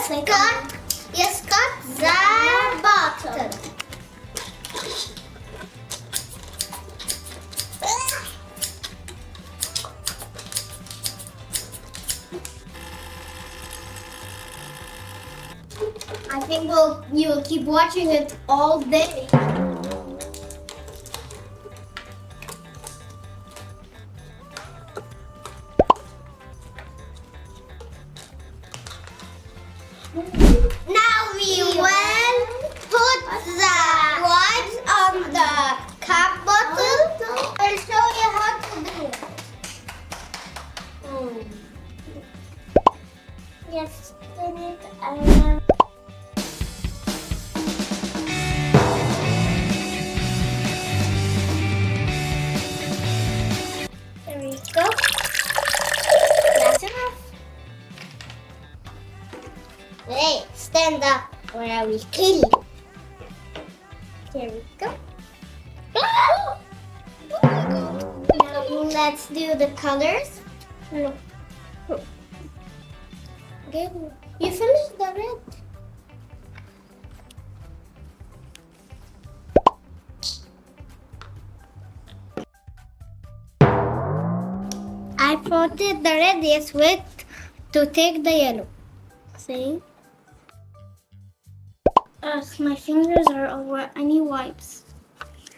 Jetzt got the bottom. I think you'll keep watching it all day. Now we will put the wipes on the cap bottle. I'll show you how to do it. Just spin it around. There we go. That's enough. Hey, stand up or I will kill you. There we go. Now let's do the colors. No. Okay, you finished the red. I floated the red yes with to take the yellow. See? My fingers are over. I need wipes.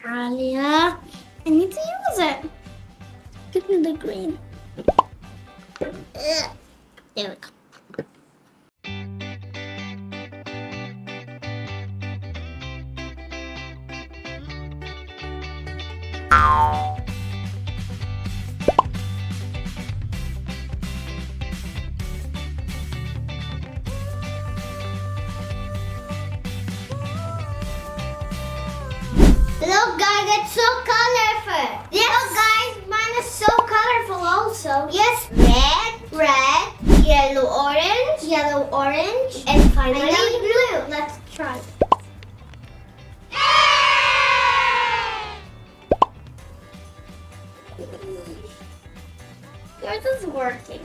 Talia, I need to use it. Give me the green. There we go. Look guys, it's so colorful. Yes. Look guys, mine is so colorful also. Yes. Red, yellow, orange, and finally blue. Let's try. Yours is working.